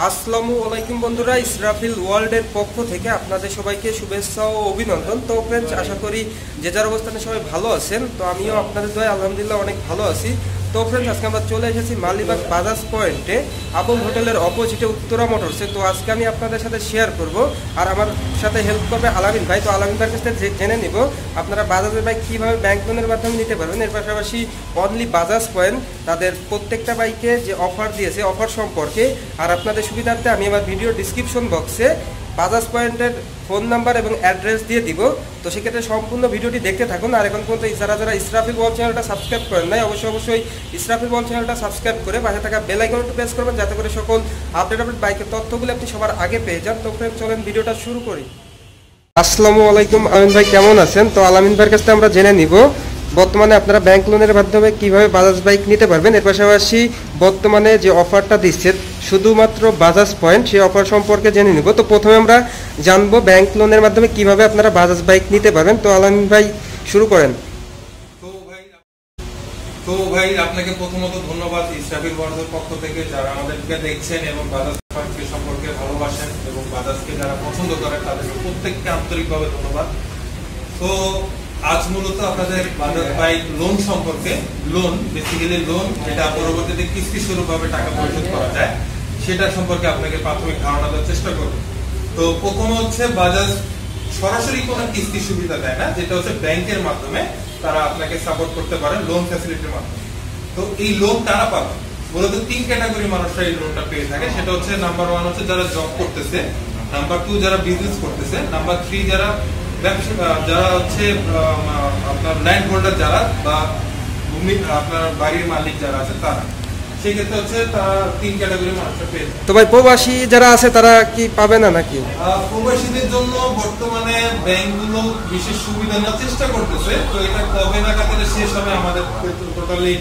আসসালামু আলাইকুম বন্ধুরা, ইসরাফিল ওয়ার্ল্ডের পক্ষ থেকে আপনাদের সবাইকে শুভেচ্ছা ও অভিনন্দন। তো ফ্রেন্ডস, আশা করি যে যার অবস্থানে সবাই ভালো আছেন। তো আমিও আপনাদের দয়ায় আলহামদুলিল্লাহ অনেক ভালো আছি। তো ফ্রেন্ডস, আজকে আমরা চলে এসেছি মালিবাগ বাজাজ পয়েন্টে, আবুল হোটেলের অপোজিটে উত্তরা মোটরসে। তো আজকে আমি আপনাদের সাথে শেয়ার করব, আর আমার সাথে হেল্প করবে আলামিন ভাই। তো আলামিন ভাইয়ের কাছ থেকে জেনে নিব আপনারা বাজাজের বাইক কীভাবে ব্যাংক লোনের মাধ্যমে নিতে পারবেন। এর পাশাপাশি অনলি বাজাজ পয়েন্ট তাদের প্রত্যেকটা বাইকে যে অফার দিয়েছে অফার সম্পর্কে। আর আপনাদের সুবিধার্থে আমি আমার ভিডিও ডিসক্রিপশন বক্সে বাজাজ পয়েন্টের ফোন নাম্বার এবং অ্যাড্রেস দিয়ে দিব। তো সেক্ষেত্রে সম্পূর্ণ ভিডিওটি দেখতে থাকুন। আর এখন পর্যন্ত যারা ইসরাফিল ওয়ার্ল্ড চ্যানেলটা সাবস্ক্রাইব করেন নাই, অবশ্যই ইসরাফিল ওয়ার্ল্ড চ্যানেলটা সাবস্ক্রাইব করে পাশে থাকা বেল আইকনটি প্রেস করবেন, যাতে করে সকল আপডেট বাইকের তথ্যগুলো আপনি সবার আগে পেয়ে যান। তো ফ্রেন্ড, চলেন ভিডিওটা শুরু করি। আসসালামু আলাইকুম আমিন ভাই, কেমন আছেন? তো আলামিন ভাইয়ের কাছ থেকে আমরা জেনে নিব বর্তমানে আপনারা ব্যাংক লোনের মাধ্যমে কিভাবে বাজাজ বাইক নিতে পারবেন। এর পাশাপাশি বর্তমানে যে অফারটা দিচ্ছে শুধুমাত্র বাজাজ পয়েন্ট, সেই অফার সম্পর্কে জেনে নিব। তো প্রথমে আমরা জানবো ব্যাংক লোনের মাধ্যমে কিভাবে আপনারা বাজাজ বাইক নিতে পারবেন। তো আলামিন ভাই শুরু করেন। তো ভাই আপনাকে প্রথমত ধন্যবাদ ইসরাফিল ওয়ার্ল্ডের পক্ষ থেকে, যারা আমাদেরকে দেখছেন এবং বাজাজ পয়েন্ট সম্পর্কে ভালোবাসেন এবং বাজাজকে যারা পছন্দ করেন তাদেরকে প্রত্যেককে আন্তরিকভাবে ধন্যবাদ। তো আজ মূলত আপনাদের বাজাজ বাইক লোন সম্পর্কে, লোন বেসিক্যালি লোন যেটা পরবর্তীতে কিস্তি স্বরূপভাবে টাকা পরিশোধ করা যায় সেটা সম্পর্কে আপনাকে প্রাথমিক ধারণা দেওয়ার চেষ্টা করব। তো প্রথম হচ্ছে বাজাজ সরাসরি কোনো কিস্তি সুবিধা দেয় না, যেটা হচ্ছে ব্যাংকের মাধ্যমে তারা আপনাকে সাপোর্ট করতে পারে লোন ফ্যাসিলিটির মাধ্যমে। তো এই লোন তারা পাবে মূলত তিন ক্যাটাগরি মানুষরা এই লোনটা পেয়ে থাকে। সেটা হচ্ছে নাম্বার 1 হচ্ছে যারা জব করতেছে, নাম্বার 2 যারা বিজনেস করতেছে, নাম্বার 3 যারা ব্যবসা, যারা হচ্ছে আপনার ল্যান্ড হোল্ডার যারা বা ভূমি আপনার বাড়ির মালিক যারা আছে তারা। সেক্ষেত্রে হচ্ছে তারা তিন ক্যাটাগরি মানুষরা পেয়ে থাকে। তো ভাই প্রবাসী যারা আছে তারা কি পাবে না নাকি? প্রবাসীদের জন্য বর্তমানে ব্যাংকগুলো বিশেষ সুবিধা নেওয়ার চেষ্টা করতেছে। তো এটা কবে নাগাদ শেষ হবে আমাদের টোটালি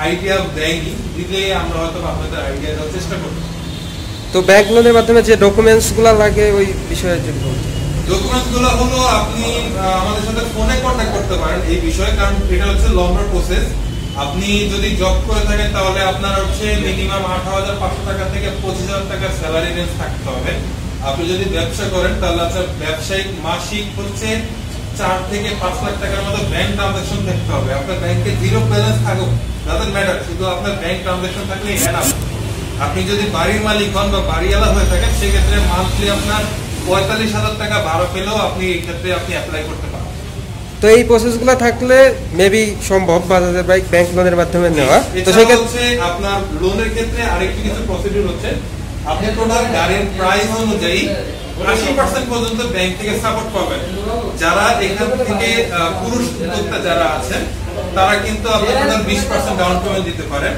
আইডিয়া দেয়নি, দিলে আমরা হয়তো আপনাদের আইডিয়া দেওয়ার চেষ্টা করব। তো ব্যাংক লোনের মাধ্যমে যে ডকুমেন্টসগুলো লাগে ওই বিষয়ে যদি বলতে। ডকুমেন্টসগুলো হলো আপনি আমাদের সাথে ফোনে কন্ট্যাক্ট করতে পারেন এই বিষয়ে, কারণ এটা হচ্ছে লম্বা প্রসেস। আপনি যদি জব করে থাকেন তাহলে আপনার হচ্ছে মিনিমাম 8,500 টাকা থেকে 25,000 টাকা স্যালারি রেঞ্জ থাকতে হবে। আপনি যদি ব্যবসা করেন তাহলে আপনার ব্যবসায়িক মাসিক হচ্ছে 4 থেকে 5 লাখ টাকার মতো ব্যাংক ট্রানজাকশন থাকতে হবে। আপনার ব্যাংকে জিরো ব্যালেন্স থাকুক, ডাজন্ট ম্যাটার, শুধু আপনার ব্যাংক ট্রানজাকশন থাকলে এনাফ। আপনি যদি বাড়ির মালিক হন বা বাড়িওয়ালা হয়ে থাকেন সেক্ষেত্রে মান্থলি আপনার 45,000 টাকা ভাড়া পেলেও আপনি এই ক্ষেত্রে আপনি অ্যাপ্লাই করতে পারেন। তো এই প্রসেসগুলো থাকলে মেবি সম্ভব বাজাজের বাইক ব্যাংক লোনের মাধ্যমে নেওয়া। তো সেক্ষেত্রে আপনার লোনের ক্ষেত্রে আরেকটি কিছু প্রসিডিউর হচ্ছে, আপনি টোটাল গাড়ির প্রাইস অনুযায়ী 80% পর্যন্ত ব্যাংক থেকে সাপোর্ট পাবেন। যারা এখান থেকে পুরুষ উদ্যোক্তা যারা আছেন তারা কিন্তু আপনার টোটাল 20% ডাউন পেমেন্ট দিতে পারেন,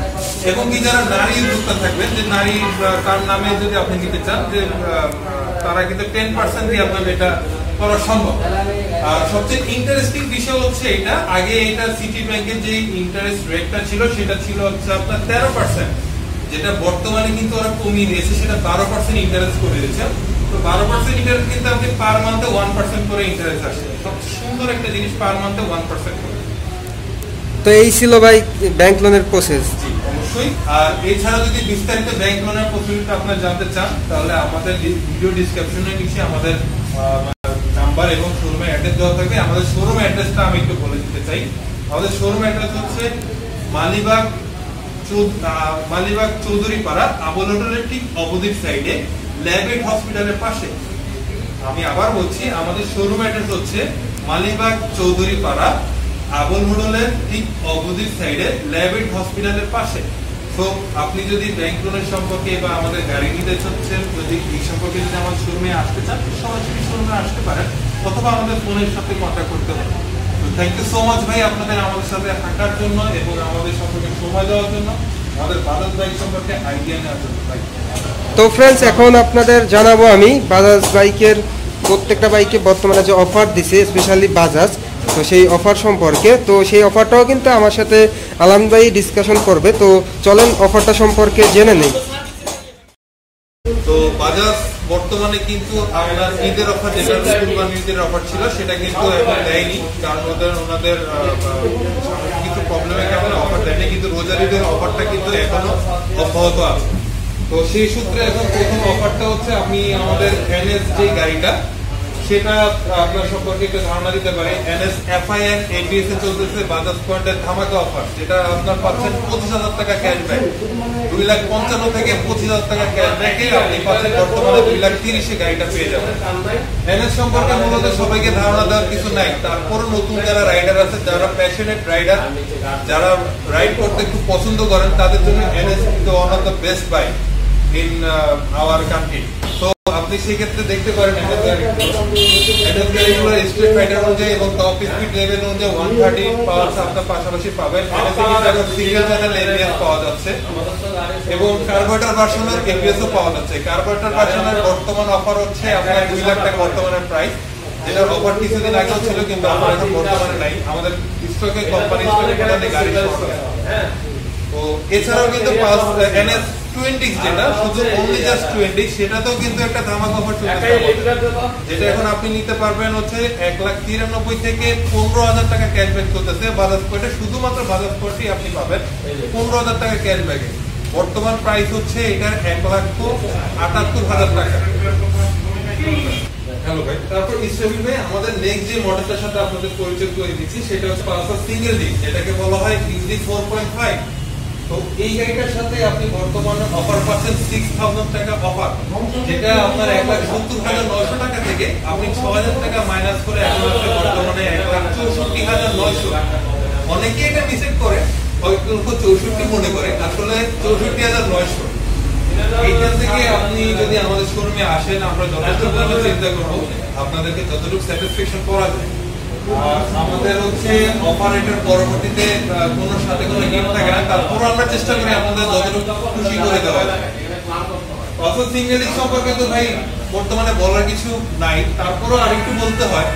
এবং কি যারা নারী উদ্যোক্তা থাকবেন, যে নারী তার নামে যদি আপনি নিতে চান, যে তারা কিন্তু 10% দিয়ে আপনার এটা করা সম্ভব। আর সবচেয়ে ইন্টারেস্টিং বিষয় হচ্ছে এটা, আগে এটা সিটি ব্যাংকের যে ইন্টারেস্ট রেটটা ছিল সেটা ছিল হচ্ছে আপনার 13%, যেটা বর্তমানে কিন্তু ওরা কমিয়ে দিয়েছে, সেটা 12% ইন্টারেস্ট করে দিয়েছে। তো 12% ইন্টারেস্ট কিন্তু আপনি পার মান্থে 1% করে ইন্টারেস্ট আসে। সবচেয়ে সুন্দর একটা জিনিস, পার মান্থে 1% করে। তো এই ছিল ভাই ব্যাংক লোনের প্রসেস। জি অবশ্যই। আর এছাড়া যদি বিস্তারিত ব্যাংক লোনের প্রসেসটা আপনারা জানতে চান তাহলে আমাদের ভিডিও ডেসক্রিপশনে নিচে আমাদের নাম্বার এবং শোরুমের অ্যাড্রেস দেওয়া থাকবে। আমাদের শোরুম অ্যাড্রেসটা আমি একটু বলে দিতে চাই। আমাদের শোরুম অ্যাড্রেস হচ্ছে মালিবাগ চৌধুরীপাড়া, আবুল হোটেলের ঠিক অপোজিট সাইডে, ল্যাবেট হসপিটালের পাশে। আমি আবার বলছি, আমাদের শোরুম অ্যাড্রেস হচ্ছে মালিবাগ চৌধুরীপাড়া, আবুল হোটেলের ঠিক অপোজিট সাইডে, ল্যাবেট হসপিটালের পাশে। তো আপনি যদি ব্যাংক লোনের সম্পর্কে বা আমাদের গাড়ি নিতে চাচ্ছেন, যদি এই সম্পর্কে যদি আমাদের শোরুমে আসতে চান সরাসরি শোরুমে আসতে পারেন, অথবা আমাদের ফোনের সাথে কন্ট্যাক্ট করতে পারেন। তো থ্যাংক ইউ সো মাচ ভাই আপনাদের আমাদের সাথে থাকার জন্য এবং আমাদের সম্পর্কে সময় দেওয়ার জন্য, আমাদের বাজাজ বাইক সম্পর্কে আইডিয়া নেওয়ার জন্য। তো ফ্রেন্ডস, এখন আপনাদের জানাবো আমি বাজাজ বাইকের প্রত্যেকটা বাইকে বর্তমানে যে অফার দিছে স্পেশালি বাজাজ, তো সেই অফার সম্পর্কে। তো সেই অফারটাও কিন্তু আমার সাথে আলামিন ভাই ডিসকাশন করবে। তো চলেন অফারটা সম্পর্কে জেনে নেই। তো বাজাজ বর্তমানে কিন্তু আপনার ঈদের অফার, যেটা কুরবানির ঈদের অফার ছিল সেটা কিন্তু এখন দেয়নি, কারণ ওনাদের কিছু প্রবলেমের কারণে অফার দেয়নি, কিন্তু রোজার ঈদের অফারটা কিন্তু এখনো অব্যাহত আছে। তো তো সেই সূত্রে এখন প্রথম অফারটা হচ্ছে আমি আমাদের এনএস যে গাড়িটা সেটা আপনার সম্পর্কে একটু ধারণা দিতে পারি। এনএস এফআইএন এবিএস এ চলতেছে বাজাজ পয়েন্টের ধামাকা অফার, যেটা আপনার পাচ্ছেন 25,000 টাকা ক্যাশব্যাক। 2,55,000 থেকে 25,000 টাকা ক্যাশব্যাকে আপনি পাচ্ছেন বর্তমানে 2,30,000 গাড়িটা পেয়ে যাবেন। এনএস সম্পর্কে মূলত সবাইকে ধারণা দেওয়ার কিছু নাই, তারপরও নতুন যারা রাইডার আছে, যারা প্যাশনেট রাইডার, যারা রাইড করতে খুব পছন্দ করেন, তাদের জন্য এনএস কিন্তু one of the best bike in our country. তো আপনি সেই ক্ষেত্রে দেখতে পারেন এনএস গাড়িগুলো স্ট্রিট রাইডার অনুযায়ী এবং টপ স্পিড লেভেল অনুযায়ী 130 পাওয়ার আপনার পাশাপাশি পাবেন। এনএস কিন্তু এখন সিঙ্গেল চ্যানেল এবিএস পাওয়া যাচ্ছে এবং কার্বোরেটর ভার্সনের এবিএস ও পাওয়া যাচ্ছে। কার্বোরেটর ভার্সনের বর্তমান অফার হচ্ছে আপনার 2 লাখ টাকা বর্তমানে প্রাইস, যেটা অফার কিছুদিন আগেও ছিল কিন্তু আমার এখন বর্তমানে নাই। আমাদের স্টকে কোম্পানি স্টকে কোথায় গাড়ি শর্ট আছে। তো এছাড়াও কিন্তু এনএস 20 যেটা শুধু only just 20 সেটাতেও কিন্তু একটা ধামাকা অফার চলছে, যেটা এখন আপনি নিতে পারবেন হচ্ছে 1,93,000 থেকে 15,000 টাকা ক্যাশব্যাক চলতেছে বাজাজ পয়েন্টে। শুধুমাত্র বাজাজ পয়েন্টই আপনি পাবেন 15,000 টাকা ক্যাশব্যাকে। বর্তমান প্রাইস হচ্ছে এটার 1,78,000 টাকা। হ্যালো ভাই, তারপর ইসরাফিল ভাই আমাদের নেক্সট যে মডেলটার সাথে আপনাদের পরিচয় করে দিচ্ছি সেটা হচ্ছে পালসার সিঙ্গেল ডিস্ক, যেটাকে বলা হয় ইজি 4.5। তো এই গাড়িটার সাথে আপনি বর্তমানে অফার পাচ্ছেন 6,000 টাকা অফার, যেটা আপনার 1,70,900 টাকা থেকে আপনি 6,000 টাকা মাইনাস করে এখন আছে বর্তমানে 1,64,900। অনেকে এটা মিসেট করে, হয়তো 64 মনে করে, আসলে 64,900। এইখান থেকে আপনি যদি আমাদের শোরুমে আসেন, আমরা যথেষ্ট চিন্তা করবো আপনাদেরকে যতটুকু স্যাটিসফ্যাকশন করা যায়। আমাদের হচ্ছে অপারেটর পরবর্তীতে কোনো সাথে কোনো গিফট থাকে না, তারপরও আমরা চেষ্টা করি আপনাদের যতটুকু খুশি করে দেওয়া যায়। অথচ সিঙ্গেল ডিস্ক সম্পর্কে তো ভাই বর্তমানে বলার কিছু নাই, তারপরও আরেকটু বলতে হয়।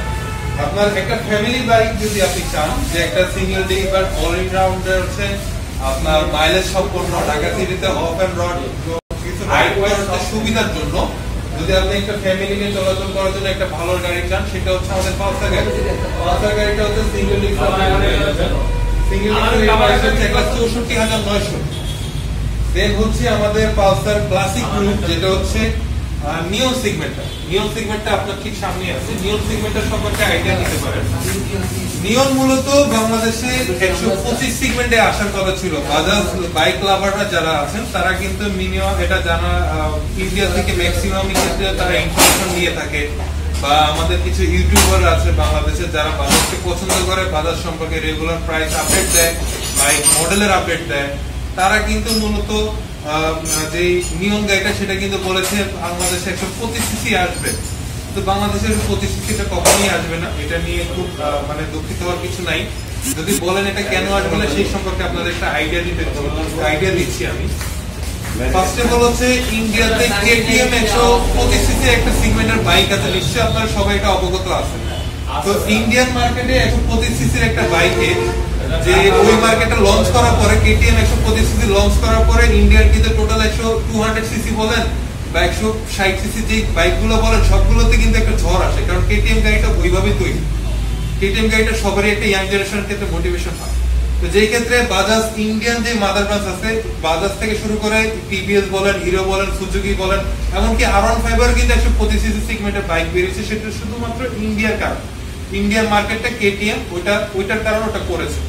আপনার একটা ফ্যামিলি বাইক যদি আপনি চান, যে একটা সিঙ্গেল ডিস্ক বা অলরাউন্ডার হচ্ছে আপনার মাইলেজ সম্পন্ন, ঢাকা সিটিতে অফ এন্ড রড কিছু রাইড করার সুবিধার জন্য, যদি আপনি একটা ফ্যামিলি নিয়ে চলাচল করার জন্য একটা ভালো গাড়ি চান, সেটা হচ্ছে আমাদের পালসার গাড়ি। পালসার গাড়িটা হচ্ছে সিঙ্গেল ডিস্ক, সিঙ্গেল ডিস্ক 1,64,900। দেন হচ্ছে আমাদের পালসার ক্লাসিক গ্রুপ, যেটা হচ্ছে নিয়ন সেগমেন্টটা। নিয়ন সেগমেন্টটা আপনার ঠিক সামনে আছে। নিয়ন সেগমেন্টের সম্পর্কে আইডিয়া নিতে পারেন। নিয়ন মূলত বাংলাদেশে 125 সেগমেন্টে আসার কথা ছিল। বাজাজ বাইক লাভাররা যারা আছেন তারা কিন্তু মিনিমাম এটা জানা, ইন্ডিয়া থেকে ম্যাক্সিমাম ক্ষেত্রে তারা ইনফরমেশন নিয়ে থাকে, বা আমাদের কিছু ইউটিউবার আছে বাংলাদেশে যারা বাজাজকে পছন্দ করে, বাজাজ সম্পর্কে রেগুলার প্রাইস আপডেট দেয়, বাইক মডেলের আপডেট দেয়। তারা কিন্তু মূলত যে নিয়ন গাড়িটা সেটা কিন্তু বলেছে বাংলাদেশে 125 সিসি আসবে, তো বাংলাদেশের 25 সিসিটা কখনোই আসবে না। এটা নিয়ে খুব মানে দুঃখিত হওয়ার কিছু নাই। যদি বলেন এটা কেন আসবে না, সেই সম্পর্কে আপনাদের একটা আইডিয়া দিচ্ছি আমি। ফার্স্ট অফ অল হচ্ছে ইন্ডিয়াতে কেটিএম 125 সিসি একটা সেগমেন্টের বাইক আছে, নিশ্চয়ই আপনারা সবাই এটা অবগত আছেন। তো ইন্ডিয়ান মার্কেটে 125 সিসির একটা বাইকে যে ওই মার্কেটে লঞ্চ করার পরে, কেটিএম 125 সিসি লঞ্চ করার পরে ইন্ডিয়ার কিন্তু টোটাল 200 সিসি বলেন বা 160 সিসি যে বাইকগুলো বলেন, সবগুলোতে কিন্তু একটা ঝড় আসে, কারণ কেটিএম গাড়িটা ওইভাবেই তৈরি। কেটিএম গাড়িটা সবারই একটা ইয়াং জেনারেশনের ক্ষেত্রে মোটিভেশন হয়। তো যেই ক্ষেত্রে বাজাজ ইন্ডিয়ান যে মাদার ব্রাঞ্চ আছে, বাজাজ থেকে শুরু করে টিভিএস বলেন, হিরো বলেন, সুজুকি বলেন, এমনকি R15 কিন্তু 125 সিসি সেগমেন্টের বাইক বেরিয়েছে, সেটা শুধুমাত্র ইন্ডিয়ার কারণ। ইন্ডিয়ান মার্কেটটা কেটিএম ওইটার কারণে ওটা করেছে।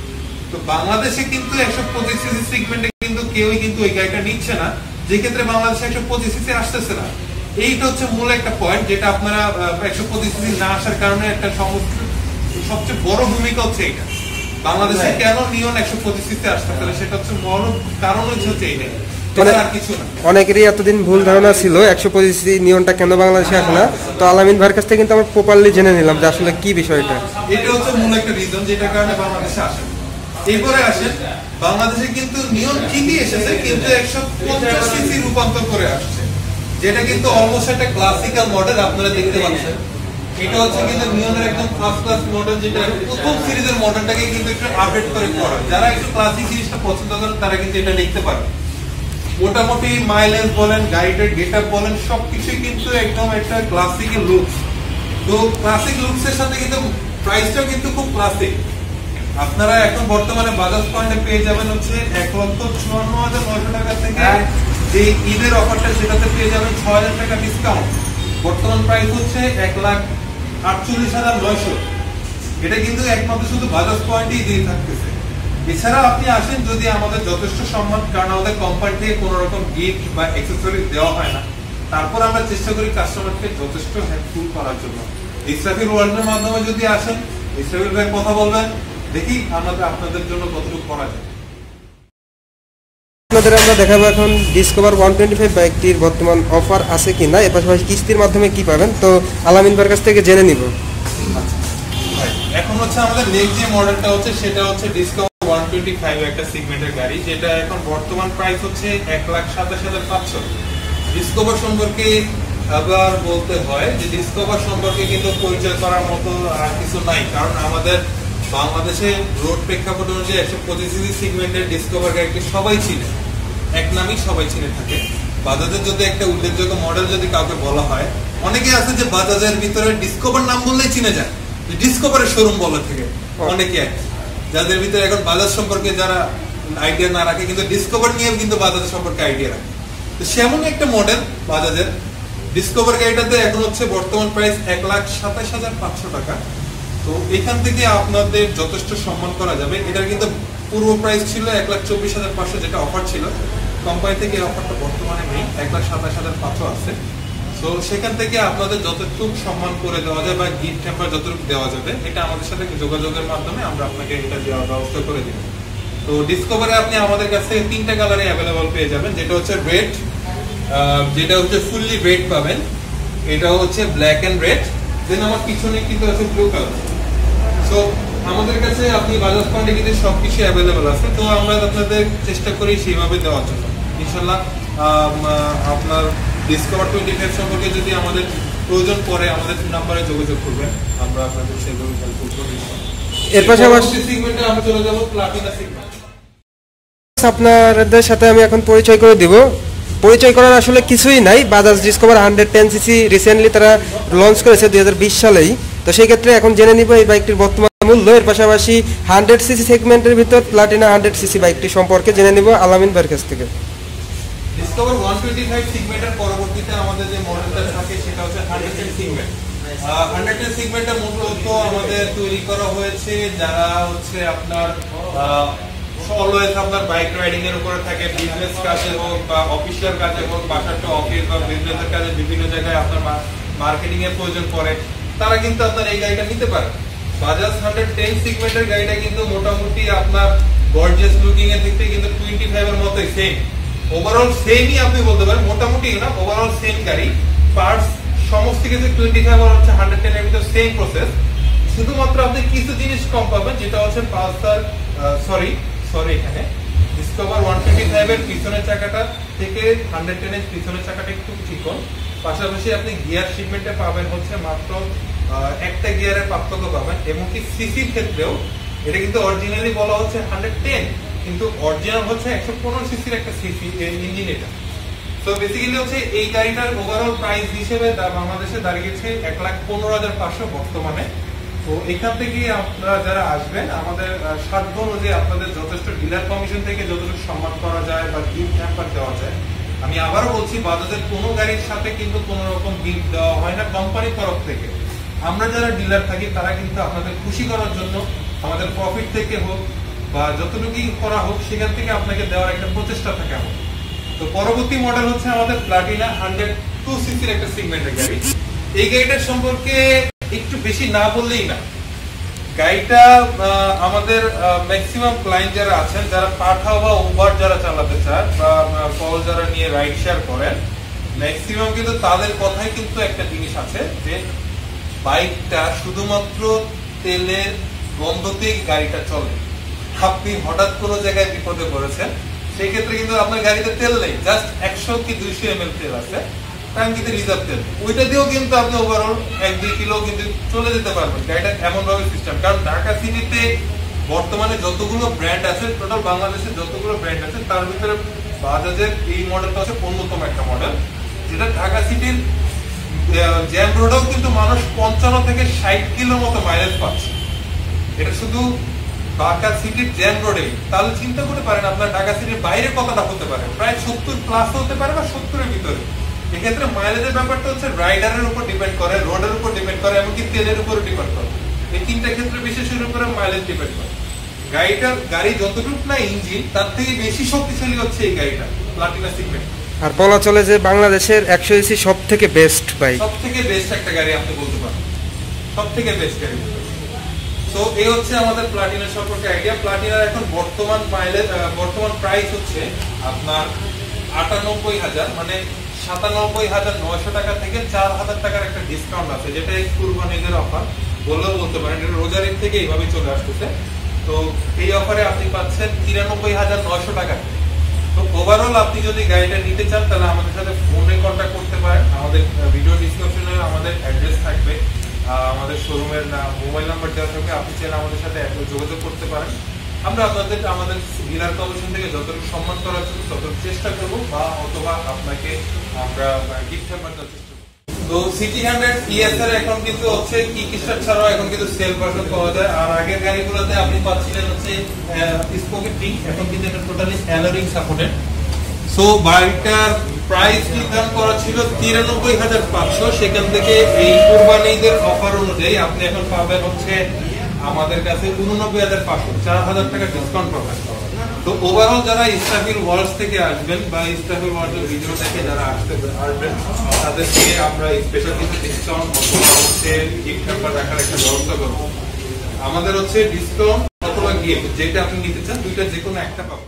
তো বাংলাদেশে কিন্তু 125 সিসি সেগমেন্টে কিন্তু কেউই কিন্তু ওই গাড়িটা নিচ্ছে না, যে ক্ষেত্রে বাংলাদেশে 125 সিসি আসতেছে না। এইটা হচ্ছে মূল একটা পয়েন্ট, যেটা আপনারা 125 সিসি না আসার কারণে একটা সবচেয়ে বড় ভূমিকা হচ্ছে এটা। বাংলাদেশে কেন নিয়ন 125 সিসি আসতেছে না, সেটা হচ্ছে বড় কারণ হচ্ছে এইটাই, আর কিছু না। অনেকেরই এতদিন ভুল ধারণা ছিল 125 সিসি নিয়নটা কেন বাংলাদেশে আসে না। তো আলামিন ভাইয়ের কাছ থেকে কিন্তু আমরা প্রপারলি জেনে নিলাম যে আসলে কি বিষয়টা। এটা হচ্ছে মূল একটা রিজন, যেটার কারণে বাংলাদেশে আসে। এরপরে আসেন, বাংলাদেশে কিন্তু নিয়ন ঠিকই এসেছে, কিন্তু 150 সিসি রূপান্তর করে আসছে, যেটা কিন্তু অলমোস্ট একটা ক্লাসিক্যাল মডেল আপনারা দেখতে পাচ্ছেন। এটা হচ্ছে কিন্তু নিয়নের একদম ফার্স্ট ক্লাস মডেল, যেটা প্রথম সিরিজের মডেলটাকে কিন্তু একটু আপডেট করে করা। যারা একটু ক্লাসিক জিনিসটা পছন্দ করেন তারা কিন্তু এটা লিখতে পারে। মোটামুটি মাইলেজ বলেন, গাড়িটার গেটআপ বলেন, সবকিছুই কিন্তু একদম একটা ক্লাসিক্যাল লুকস। তো ক্লাসিক লুকসের সাথে কিন্তু প্রাইসটাও কিন্তু খুব ক্লাসিক। আপনারা এখন বর্তমানে বাজাজ পয়েন্টে পেয়ে যাবেন হচ্ছে 1,54,900 টাকা থেকে যে ঈদের অফারটা সেটাতে পেয়ে যাবেন ৬,০০০ টাকা ডিসকাউন্ট। বর্তমান প্রাইস হচ্ছে ১,৪৮,৯০০। এটা কিন্তু একমাত্র শুধু বাজাজ পয়েন্টেই দিয়ে থাকতেছে। এছাড়া আপনি আসেন যদি আমাদের যথেষ্ট সম্মান, কারণ আমাদের কোম্পানি থেকে কোনো রকম গিফট বা অ্যাক্সেসরিজ দেওয়া হয় না, তারপর আমরা চেষ্টা করি কাস্টমারকে যথেষ্ট হেল্পফুল করার জন্য। ইসরাফিল ওয়ার্ল্ডের মাধ্যমে যদি আসেন, ইসরাফিল ভাই কথা বলবেন, দেখি আমাদের আপনাদের জন্য কতটুকু করা যায়। আপনাদের আমরা দেখাবো এখন ডিসকভার 125 বাইকটির বর্তমান অফার আছে কি না, এর পাশাপাশি কিস্তির মাধ্যমে কি পাবেন, তো আলামিন ভাইয়ের কাছ থেকে জেনে নিব। এখন হচ্ছে আমাদের নেক্সট যে মডেলটা হচ্ছে সেটা হচ্ছে ডিসকভার 125 একটা সেগমেন্টের গাড়ি, যেটা এখন বর্তমান প্রাইস হচ্ছে ১,২৭,৫০০। ডিসকভার সম্পর্কে আবার বলতে হয় যে ডিসকভার সম্পর্কে কিন্তু পরিচয় করার মতো আর কিছু নাই, কারণ আমাদের বাংলাদেশে রোড প্রেক্ষাপট অনুযায়ী ১২৫ সিসি সেগমেন্টের ডিসকভার গাড়িকে সবাই চিনে, এক নামই সবাই চিনে থাকে। বাজাজের যদি একটা উল্লেখযোগ্য মডেল যদি কাউকে বলা হয়, অনেকে আছে যে বাজাজের ভিতরে ডিসকভার নাম বললেই চিনে যায়, ডিসকভারের শোরুম বলা থেকে অনেকে আছে, যাদের ভিতরে এখন বাজাজ সম্পর্কে যারা আইডিয়া না রাখে কিন্তু ডিসকভার নিয়ে কিন্তু বাজাজের সম্পর্কে আইডিয়া রাখে। তো সেমন একটা মডেল বাজাজের ডিসকভার গাড়িটাতে এখন হচ্ছে বর্তমান প্রাইস ১,২৭,৫০০ টাকা। তো এখান থেকে আপনাদের যথেষ্ট সম্মান করা যাবে। এটার কিন্তু পূর্ব প্রাইস ছিল ১,২৪,৫০০, যেটা অফার ছিল কোম্পানি থেকে। এই অফারটা বর্তমানে নেই, ১,২৭,৫০০ আছে। তো সেখান থেকে আপনাদের যতটুকু সম্মান করে দেওয়া যায় বা গিফট টেম্পার যতটুকু দেওয়া যাবে, এটা আমাদের সাথে যোগাযোগের মাধ্যমে আমরা আপনাকে এটা দেওয়ার ব্যবস্থা করে দিব। তো ডিসকভারে আপনি আমাদের কাছে 3টা কালারে অ্যাভেলেবল পেয়ে যাবেন, যেটা হচ্ছে রেড, যেটা হচ্ছে ফুললি রেড পাবেন, এটা হচ্ছে ব্ল্যাক এন্ড রেড, দেন আমার পিছনে কিন্তু আছে ব্লু কালার। সো আমাদের কাছে আপনি বাজাজ পয়েন্টে কিন্তু সবকিছু অ্যাভেলেবল আছে। তো আমরা আপনাদের চেষ্টা করি সেইভাবে দেওয়ার জন্য। ইনশাল্লাহ আপনার ডিসকভার 25 সম্পর্কে যদি আমাদের প্রয়োজন পড়ে আমাদের নাম্বারে যোগাযোগ করবেন, আমরা আপনাদের সেভাবে হেল্প করব। এর পাশাপাশি সেগমেন্টে আমরা চলে যাব প্লাটিনা সেগমেন্ট। আপনাদের সাথে আমি এখন পরিচয় করে দিব। পরিচয় করার আসলে কিছুই নাই, বাজাজ ডিসকভার 110 সিসি রিসেন্টলি তারা লঞ্চ করেছে 2020 সালেই। তো সেই ক্ষেত্রে এখন জেনে নিব এই বাইকটির বর্তমান মূল্য, এর পাশাপাশি 100 সিসি সেগমেন্টের ভিতর প্লাটিনা 100 সিসি বাইকটি সম্পর্কে জেনে নিব আলামিন ভাইয়ের কাছ থেকে। ডিসকভার 125 সেগমেন্টের পরবর্তীতে আমাদের যে মডেলটা থাকে সেটা হচ্ছে 110 সেগমেন্ট। 110 সেগমেন্টটা মূলত আমাদের তৈরি করা হয়েছে যারা হচ্ছে আপনার অলওয়েজ আপনার বাইক রাইডিং এর উপরে থাকে, বিজনেস কাজে হোক বা অফিসিয়াল কাজে হোক, বাসার তো অফিস বা বিজনেসের কাজে বিভিন্ন জায়গায় আপনার মার্কেটিং এর প্রয়োজন পড়ে, তারা কিন্তু আপনার এই গাড়িটা নিতে পারে। বাজাজ 110 সেগমেন্টের গাড়িটা কিন্তু মোটামুটি আপনার গর্জিয়াস লুকিং এর দিক থেকে কিন্তু 25 এর মতোই সেম, ওভারঅল সেমই আপনি বলতে পারেন, মোটামুটি না, ওভারঅল সেম গাড়ি। পার্টস সমস্ত কিছু 25 আর হচ্ছে 110 এর ভিতর সেম প্রসেস, শুধুমাত্র আপনি কিছু জিনিস কম পাবেন, যেটা হচ্ছে পালসার সরি এখানে ডিসকভার 125 এর পিছনের চাকাটা থেকে 110 এর পিছনের চাকাটা একটু চিকন, পাশাপাশি আপনি গিয়ার শিপমেন্টে পাবেন হচ্ছে মাত্র একটা গিয়ারের পার্থক্য পাবেন, এবং কি সিসির ক্ষেত্রেও এটা কিন্তু অরিজিনালি বলা হচ্ছে 110, কিন্তু অরিজিনাল হচ্ছে 115 সিসির একটা সিসি ইঞ্জিন এটা। তো বেসিক্যালি হচ্ছে এই গাড়িটার ওভারঅল প্রাইস হিসেবে বাংলাদেশে দাঁড়িয়েছে 1,15,500 বর্তমানে। তো এখান থেকে আপনারা যারা আসবেন আমাদের সাধ্য অনুযায়ী আপনাদের যথেষ্ট ডিলার কমিশন থেকে যতটুকু সম্মান করা যায় বা গিফট হ্যাম্পার দেওয়া যায়। আমি আবারও বলছি, বাজাজের কোনো গাড়ির সাথে কিন্তু কোনো রকম গিফট দেওয়া হয় না কোম্পানির তরফ থেকে। আমরা যারা ডিলার থাকি তারা কিন্তু আপনাদের খুশি করার জন্য আমাদের প্রফিট থেকে হোক বা যতটুকুই করা হোক সেখান থেকে আপনাকে দেওয়ার একটা প্রচেষ্টা থাকে আমাদের। তো পরবর্তী মডেল হচ্ছে আমাদের প্লাটিনা 102 সিসির একটা সেগমেন্টের গাড়ি। এই গাড়িটার সম্পর্কে একটু বেশি না বললেই না। গাড়িটা আমাদের ম্যাক্সিমাম ক্লায়েন্ট যারা আছেন, যারা পাঠা বা উবার যারা চালাতে চান বা কল যারা নিয়ে রাইড শেয়ার করেন, ম্যাক্সিমাম কিন্তু তাদের কথাই কিন্তু একটা জিনিস আছে যে বাইকটা শুধুমাত্র তেলের গন্ধতেই গাড়িটা চলে। আপনি হঠাৎ কোনো জায়গায় বিপদে পড়েছেন, সেই ক্ষেত্রে কিন্তু আপনার গাড়িতে তেল নেই, জাস্ট 100 কি 200 ml তেল আছে, ট্যাঙ্কিতে রিজার্ভ তেল, ওইটা দিয়েও কিন্তু আপনি ওভারঅল 1-2 কিলো কিন্তু চলে যেতে পারবেন। গাড়িটা এমন ভাবে সিস্টেম, কারণ ঢাকা সিটিতে বর্তমানে যতগুলো ব্র্যান্ড আছে, টোটাল বাংলাদেশে যতগুলো ব্র্যান্ড আছে তার ভিতরে বাজাজের এই মডেলটা হচ্ছে অন্যতম একটা মডেল, যেটা ঢাকা সিটির জ্যাম রোডেও কিন্তু মানুষ 55 থেকে 60 কিলোর মতো মাইলেজ পাচ্ছে। এটা শুধু ঢাকা সিটির জ্যাম রোডে, তাহলে চিন্তা করতে পারেন আপনার ঢাকা সিটির বাইরে কতটা হতে পারে, প্রায় 70+ হতে পারে বা 70-এর ভিতরে। এক্ষেত্রে মাইলেজের ব্যাপারটা হচ্ছে রাইডারের উপর ডিপেন্ড করে, রোডের উপর ডিপেন্ড করে, এমনকি তেলের উপর ডিপেন্ড করে। এই তিনটা ক্ষেত্রে বিশেষের উপরে মাইলেজ ডিপেন্ড করে। গাড়ি যতটুকু না ইঞ্জিন, তার থেকে বেশি শক্তিশালী হচ্ছে এই গাড়িটা, প্লাটিনা সেগমেন্ট। আর বলা চলে যে বাংলাদেশের 100cc সব থেকে বেস্ট বাইক, সব থেকে বেস্ট একটা গাড়ি আপনি বলতে পারেন, সব থেকে বেস্ট গাড়ি। তো এই হচ্ছে আমাদের প্লাটিনা সম্পর্কে আইডিয়া। প্লাটিনার এখন বর্তমান প্রাইস হচ্ছে আপনার 98,000, মানে 97,900 টাকা থেকে 4,000 টাকার একটা ডিসকাউন্ট আছে, যেটা এই কুরবানিদের অফার বললেও বলতে পারেন। এটা রোজার ঈদ থেকে এইভাবে চলে আসতেছে। তো এই অফারে আপনি পাচ্ছেন 93,900 টাকা। তো ওভারঅল আপনি যদি গাড়িটা নিতে চান তাহলে আমাদের সাথে ফোনে কন্ট্যাক্ট করতে পারেন। আমাদের ভিডিও ডিসক্রিপশনে আমাদের অ্যাড্রেস থাকবে, আমাদের শোরুমের মোবাইল নাম্বার দেওয়া থাকবে, আপনি চাইলে আমাদের সাথে যোগাযোগ করতে পারেন। আমরা আমাদের ডিলার কমিশন থেকে যতটুকু সম্মান করার জন্য ততটুকু চেষ্টা করবো, বা অথবা আপনাকে আমরা গিফট হ্যাম্পার দেওয়ার চেষ্টা করবো। তো সিটি 100 ESR এখন কিন্তু হচ্ছে কিকস্টার্ট ছাড়াও এখন কিন্তু সেল ভার্সন পাওয়া যায়। আর আগের গাড়িগুলোতে আপনি পাচ্ছিলেন হচ্ছে স্পোকেন রিং, এখন কিন্তু এটা টোটালি অ্যালোরিং সাপোর্টেড। সো বাইকটার প্রাইস নির্ধারণ করা ছিল 93,500, সেখান থেকে এই কুরবানিদের অফার অনুযায়ী আপনি এখন পাবেন হচ্ছে আমাদের কাছে 89,500, 4,000 টাকা ডিসকাউন্ট পাবেন। তো ওভারঅল যারা ইসরাফিল ওয়ার্ল্ডস থেকে আসবেন বা ইসরাফিল ওয়ার্ল্ডের ভিডিও দেখে যারা আসবেন, তাদেরকে আমরা স্পেশাল কিছু ডিসকাউন্ট হচ্ছে গিফট হ্যাম্পার রাখার একটা ব্যবস্থা করবো। আমাদের হচ্ছে ডিসকাউন্ট অথবা গিফট যেটা আপনি নিতে চান, দুইটা যে কোনো একটা পাবেন।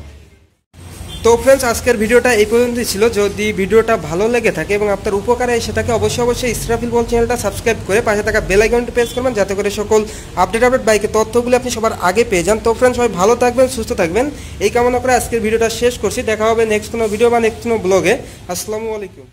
তো ফ্রেন্ডস, আজকের ভিডিওটা এই পর্যন্তই ছিল। যদি ভিডিওটা ভালো লেগে থাকে এবং আপনার উপকারে এসে থাকে, অবশ্যই ইসরাফিল ওয়ার্ল্ড চ্যানেলটা সাবস্ক্রাইব করে পাশে থাকা বেল আইকনটি প্রেস করবেন, যাতে করে সকল আপডেট বাইকের তথ্যগুলো আপনি সবার আগে পেয়ে যান। তো ফ্রেন্ডস, সবাই ভালো থাকবেন, সুস্থ থাকবেন, এই কামনা করে আজকের ভিডিওটা শেষ করছি। দেখা হবে নেক্সট কোনো ভিডিও বা নেক্সট কোনো ব্লগে। আসসালামু আলাইকুম।